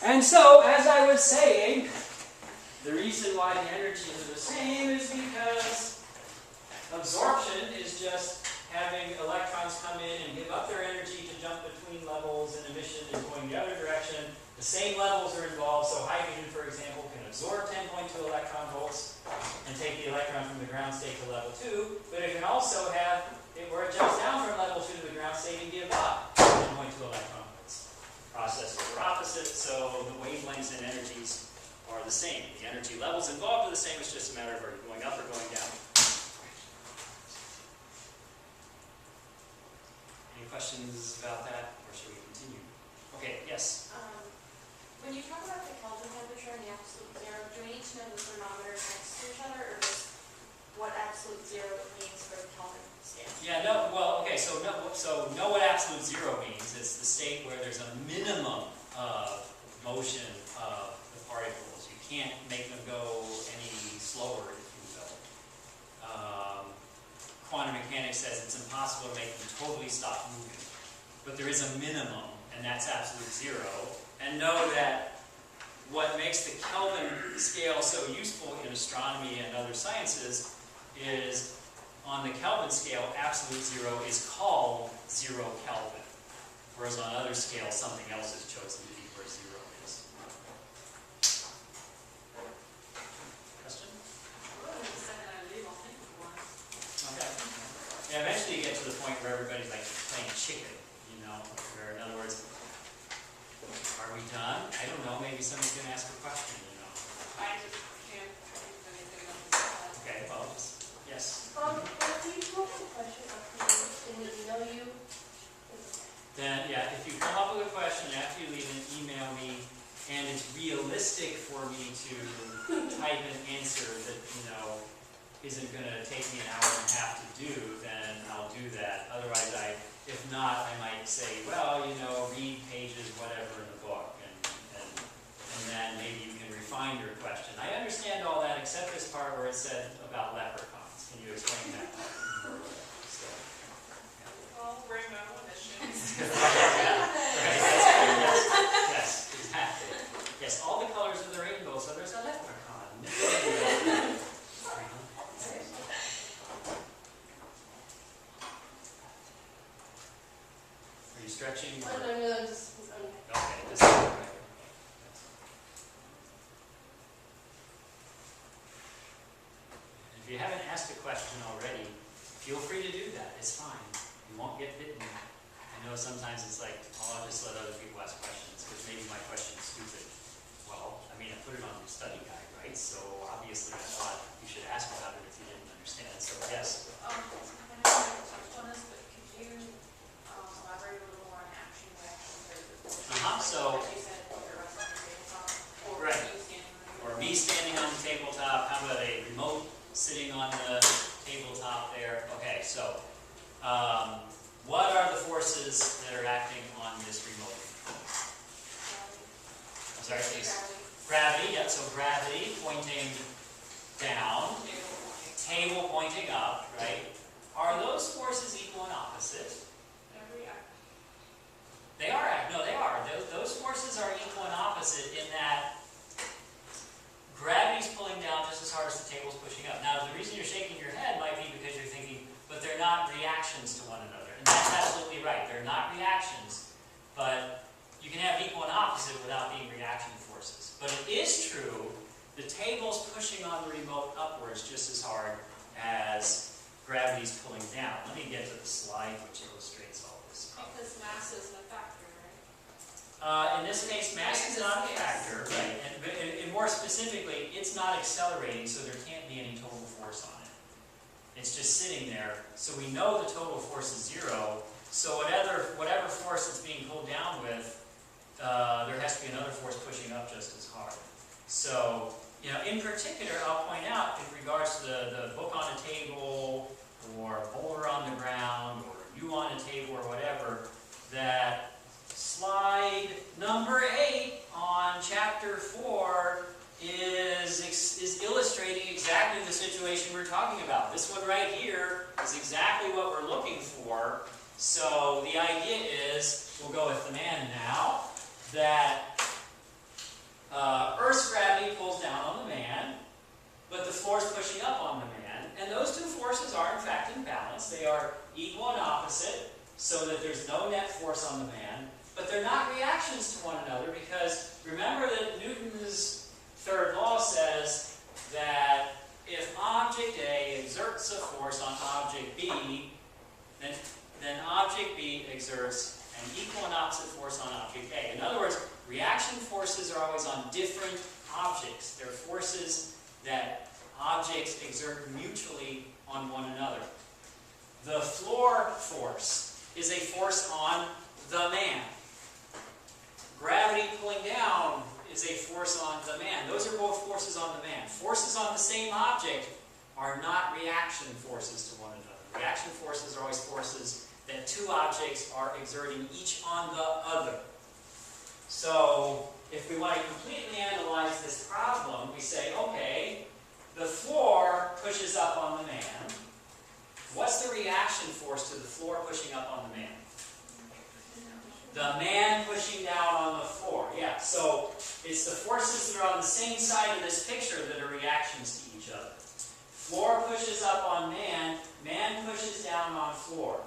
And so, as I was saying, the reason why the energies are the same is because absorption is just having electrons come in and give up their energy to jump between levels, and emission is going the other direction. The same levels are involved, so hydrogen, for example, can absorb 10.2 electron volts and take the electron from the ground state to level 2, but it can also have it where it jumps down from level 2 to the ground state and give up 10.2 electron volts. Processes are opposite, so the wavelengths and energies are the same. The energy levels involved are the same, it's just a matter of are you going up or going down. Any questions about that, or should we continue? Okay, yes? When you talk about the Kelvin temperature and the absolute zero, do we need to know the thermometers next to each other, or just what absolute zero means for the Kelvin scale? Yeah, no, well, okay, so know what absolute zero means. It's the state where there's a minimum of motion of the particles. You can't make them go any slower, if you will. Quantum mechanics says it's impossible to make them totally stop moving. But there is a minimum, and that's absolute zero. And know that what makes the Kelvin scale so useful in astronomy and other sciences is on the Kelvin scale, absolute zero is called 0 Kelvin. Whereas on other scales, something else is chosen to be where zero is. Question? Okay. Yeah, eventually you get to the point where everybody's like playing chicken, you know, where in other words, are we done? I don't know, maybe somebody's going to ask a question, you know. I just can't think of anything else. Okay, well, just, yes. If you come up with a question and we email you, Then, yeah, if you come up with a question after you leave, then email me, and it's realistic for me to type an answer that, you know, isn't going to take me an hour and a half to do, then I'll do that. Otherwise, if not, I might say, well, you know, read pages, whatever in the book, and then maybe you can refine your question. I understand all that except this part where it said about leprechauns. Can you explain that part? So, Well, rainbow emissions. right, yes, exactly. Yes, all the colors of the rainbow, so there's a leprechaun. Are you stretching? I don't know, just Okay, this is right. If you haven't asked a question already, feel free to do that. It's fine. You won't get bitten. I know sometimes it's like, oh, I'll just let other people ask questions because maybe my question's stupid. Well, I mean, I put it on the study guide, right? So obviously I thought you should ask about it if you didn't understand. So yes. I know you touched on this, but could you elaborate a little more on action reaction? So, Like you said, put your rest on the tabletop, or right. you standing on Or me standing on the tabletop. How about a remote sitting on the tabletop there? Okay, so what are the forces that are acting on this remote? I'm sorry, please. Gravity, yeah, so gravity pointing down, table pointing up, right? Are those forces equal and opposite? They are, no, they are. Those forces are equal and opposite in that gravity's pulling down just as hard as the table's pushing up. Now, the reason you're shaking your head might be because you're thinking, but they're not reactions to one another. And that's absolutely right. They're not reactions, but you can have equal and opposite without being reaction forces. But it is true, the table's pushing on the remote upwards just as hard as gravity's pulling down. Let me get to the slide which illustrates all this. Because mass isn't a factor, right? In this case, mass is not a factor, right? And more specifically, it's not accelerating, so there can't be any total force on it. It's just sitting there, so we know the total force is zero. So whatever force it's being pulled down with, there has to be another force pushing up just as hard. So, you know, in particular, I'll point out in regards to the book on a table, or a boulder on the ground, or you on a table, or whatever, that slide number 8 on chapter 4 is illustrating exactly the situation we're talking about. This one right here is exactly what we're looking for. So the idea is, we'll go with the man now, that force on the man, but they're not reactions to one another because remember that Newton's third law says that if object A exerts a force on object B, then object B exerts an equal and opposite force on object A. In other words, reaction forces are always on different objects. They're forces that objects exert mutually on one another. The floor force is a force on the man. Gravity pulling down is a force on the man. Those are both forces on the man. Forces on the same object are not reaction forces to one another. Reaction forces are always forces that two objects are exerting each on the other. So, if we want to completely analyze this problem, we say, okay, the floor pushes up on the man. What's the reaction force to the floor pushing up on the man? The man pushing down on the floor. Yeah, so it's the forces that are on the same side of this picture that are reactions to each other. Floor pushes up on man, man pushes down on floor.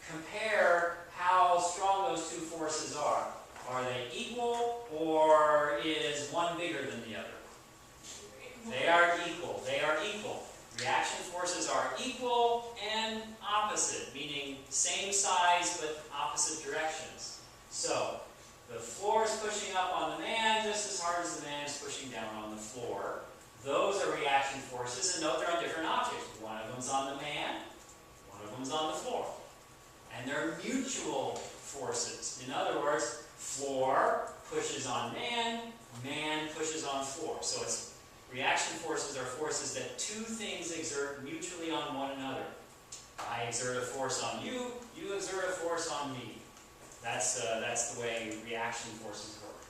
Compare how strong those two forces are. Are they equal, or is one bigger than the other? They are equal. They are equal. Reaction forces are equal and opposite, meaning same size but opposite directions. So, the floor is pushing up on the man just as hard as the man is pushing down on the floor. Those are reaction forces, and note they're on different objects. One of them's on the man, one of them's on the floor. And they're mutual forces. In other words, floor pushes on man, man pushes on floor. So it's reaction forces are forces that two things exert mutually on one another. I exert a force on you, you exert a force on me. That's the way reaction forces work.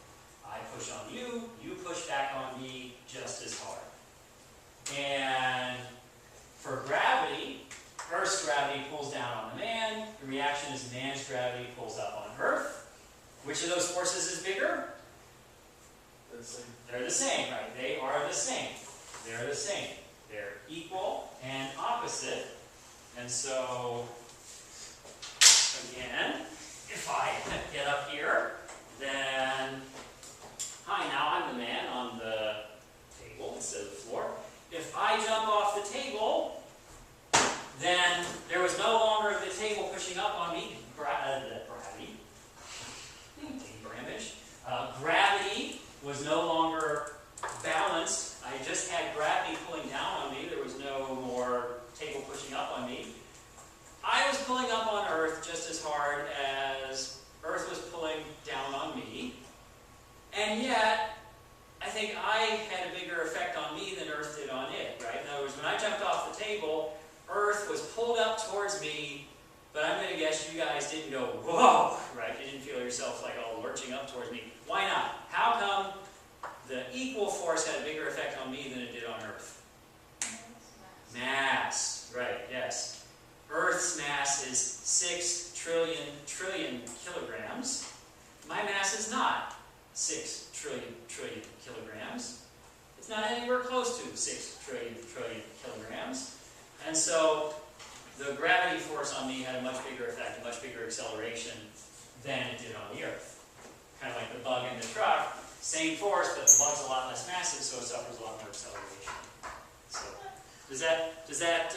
I push on you, you push back on me just as hard. And for gravity, Earth's gravity pulls down on the man. The reaction is man's gravity pulls up on Earth. Which of those forces is bigger? They're the same. They're the same, right? They are the same. They're the same. They're equal and opposite. And so, again, if I get up here, then, hi, now I'm the man on the table instead of the floor. If I jump off the table, then there was no longer the table pushing up on me. Gravity was no longer balanced. I just had gravity pulling down on me. There was no more table pushing up on me. I was pulling up on Earth just as hard as Earth was pulling down on me. And yet, I think I had a bigger effect on me than Earth did on it, right? In other words, when I jumped off the table, Earth was pulled up towards me, but I'm going to guess you guys didn't go, whoa, right? You didn't feel yourself like all lurching up towards me. Why not? How come the equal force had a bigger effect on me than it did on Earth? Mass, right, yes. Earth's mass is 6 trillion kilograms. My mass is not 6 trillion kilograms. It's not anywhere close to 6 trillion kilograms. And so the gravity force on me had a much bigger effect, a much bigger acceleration than it did on the Earth. Kind of like the bug in the truck, same force, but the bug's a lot less massive, so it suffers a lot more acceleration. So, does that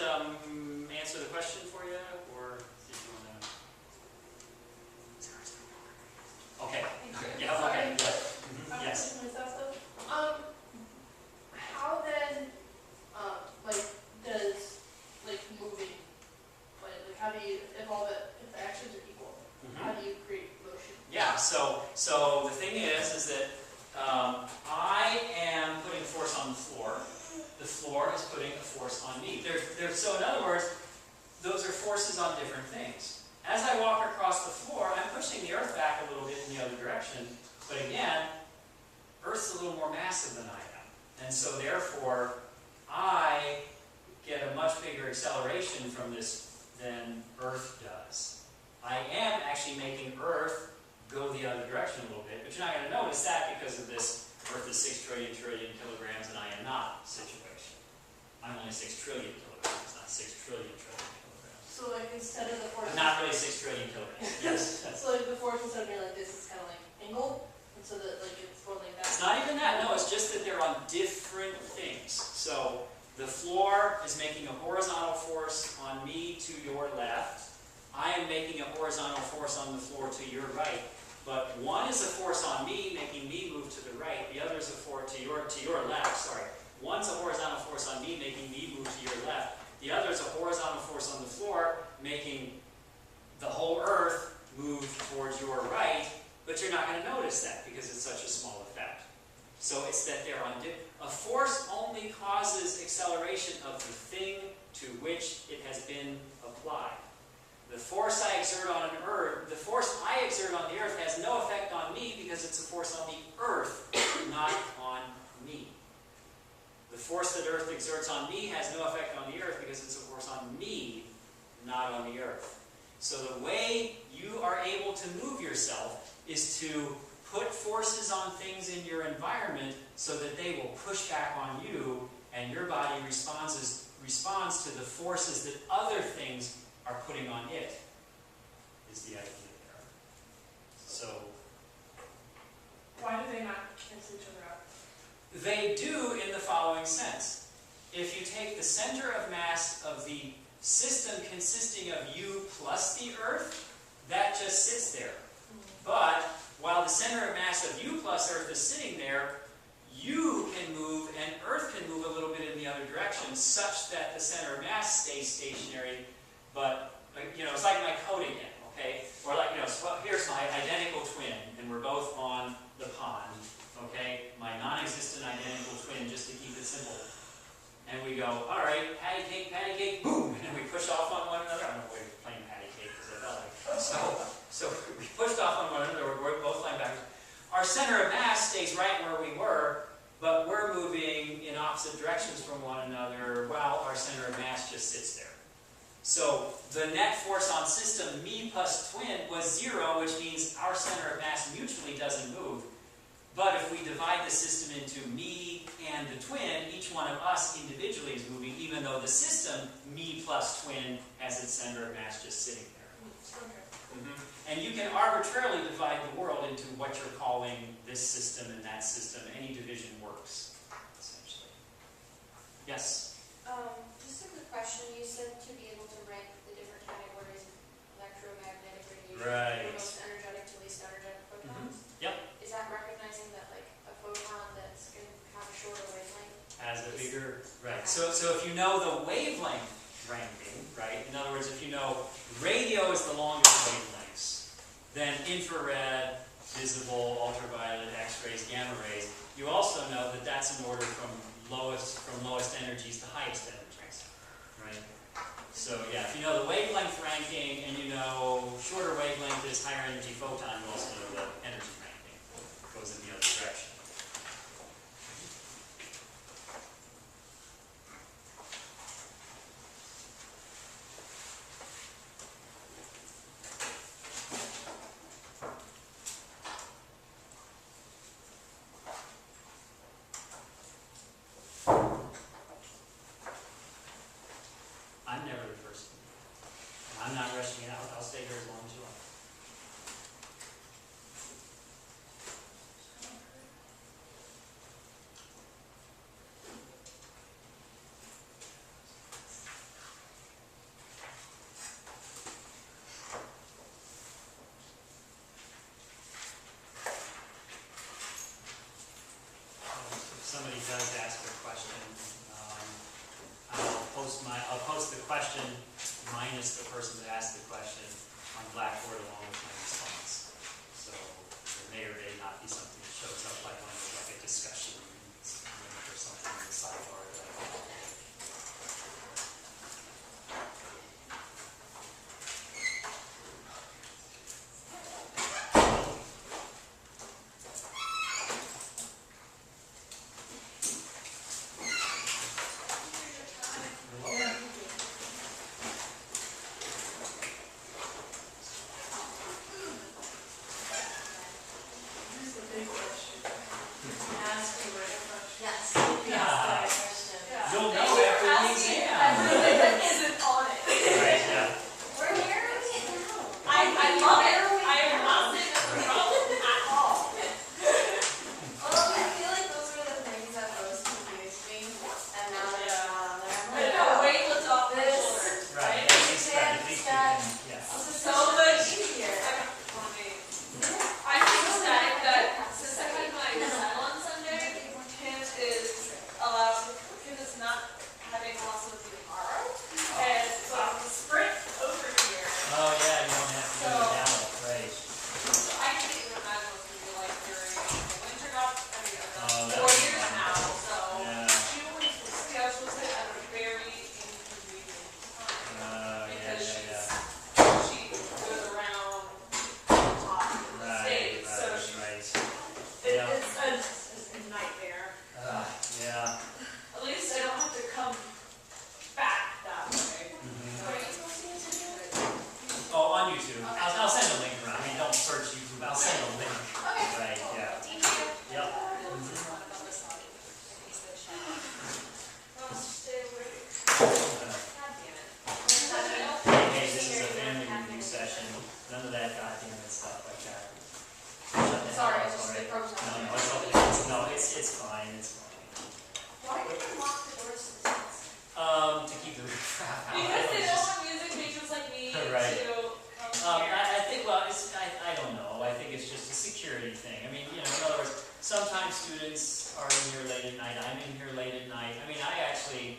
answer the question for you, or did you want to? Okay. Yeah. Okay. Yeah. Yes. How then, does, moving, how do you, if the actions are equal, how do you create motion? Yeah, so the thing is that I am putting a force on the floor. The floor is putting a force on me. So in other words, those are forces on different things. As I walk across the floor, I'm pushing the Earth back a little bit in the other direction. But again, Earth's a little more massive than I am. And so therefore, I get a much bigger acceleration from this than Earth does. I am actually making Earth go the other direction a little bit, but you're not going to notice that because of this Earth is 6 trillion kilograms and I am not situation. I'm only 6 trillion kilograms, not 6 trillion kilograms. So like instead of the force. Not really 6 trillion kilograms, yes. So like the force instead of being like this is kind of like angled, and so that like it's going like that. It's not even that, no, it's just that they're on different things. So the floor is making a horizontal force on me to your left. I am making a horizontal force on the floor to your right. But one is a force on me, making me move to the right. The other is a force to your left, sorry. One's a horizontal force on me, making me move to your left. The other is a horizontal force on the floor, making the whole Earth move towards your right, but you're not going to notice that because it's such a small effect. So it's that they're on a force only causes acceleration of the thing to which it has been applied. The force I exert on an Earth, the force I exert on the Earth has no effect on me because it's a force on the Earth, not on me. The force that Earth exerts on me has no effect on the Earth because it's a force on me, not on the Earth. So the way you are able to move yourself is to put forces on things in your environment so that they will push back on you and your body responds to the forces that other things are putting on it, is the idea there. So Why do they not cancel each other out? they do in the following sense. If you take the center of mass of the system consisting of you plus the Earth, that just sits there. But while the center of mass of you plus Earth is sitting there, you can move and Earth can move a little bit in the other direction such that the center of mass stays stationary. But, it's like my code again, okay? Or like, so here's my identical twin, and we're both on the pond, okay? My non-existent identical twin, just to keep it simple. And we go, all right, patty cake, boom! And we push off on one another. I don't know why we're playing patty cake, because I felt like so we pushed off on one another, we're both flying backwards. Our center of mass stays right where we were, but we're moving in opposite directions from one another while our center of mass just sits there. So the net force on system, me plus twin, was 0, which means our center of mass mutually doesn't move. But if we divide the system into me and the twin, each one of us individually is moving, even though the system, me plus twin, has its center of mass just sitting there. Okay. And you can arbitrarily divide the world into what you're calling this system and that system. Any division works, essentially. Yes? Just a quick question. You said to be able to rank the different categories of electromagnetic radiation, Right. from most energetic to least energetic photons. Yep. Is that recognizing that like a photon that's going to have a shorter wavelength? As a bigger, right. So if you know the wavelength ranking, right? In other words, if you know radio is the longest wavelengths, then infrared, visible, ultraviolet, X-rays, gamma rays, you also know that that's in order from lowest energies to highest energies, right? So yeah, if you know the wavelength ranking and you know shorter wavelength is higher energy photon, you also know the energy ranking goes in the other direction. I'm never the first. I'm not rushing it out. I'll stay here as long as you like. crap out. Because they It's don't just- want music patrons like me Right. to come here. I think, well, I don't know, I think it's just a security thing. I mean, you know, in other words, sometimes students are in here late at night, I'm in here late at night. I mean, I actually,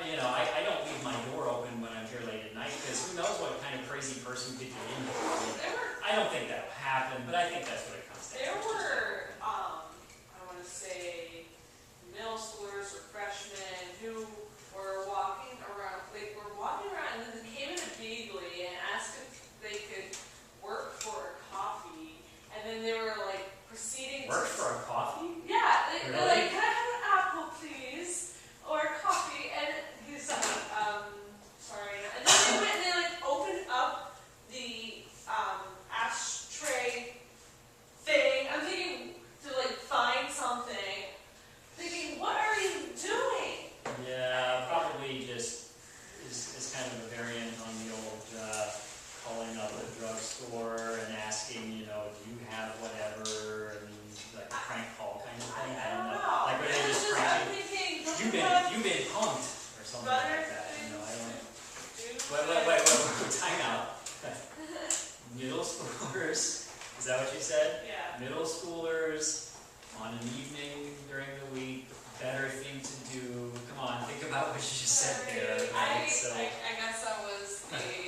you know, I don't leave my door open when I'm here late at night, because who knows what kind of crazy person could get in here. I mean, There were I don't think that'll happen, but I think that's what it comes down to. There It's just- were, I wanna say, middle schoolers or freshmen who were walking around, and then they came in a Beagley and asked if they could work for a coffee, and then they were like proceeding to. Work for a coffee? Yeah, they're Really? like, can I have an apple, please? Or a coffee, and he's like, sorry. And then they went and they like opened up the, ashtray thing. I'm thinking to like find something. Thinking, what are you doing? Yeah, probably just is kind of a variant on the old calling up the drugstore and asking, you know, do you have whatever, and like a prank call kind of thing. I don't know. Like, were they just I'm pranking? thinking, You've been punked or something like that. You know, I don't. Wait, time out. Middle schoolers, is that what you said? Yeah. Middle schoolers on an evening during the week, better thing to do. Come on, think about what you just said there. I Right? So, guess that was a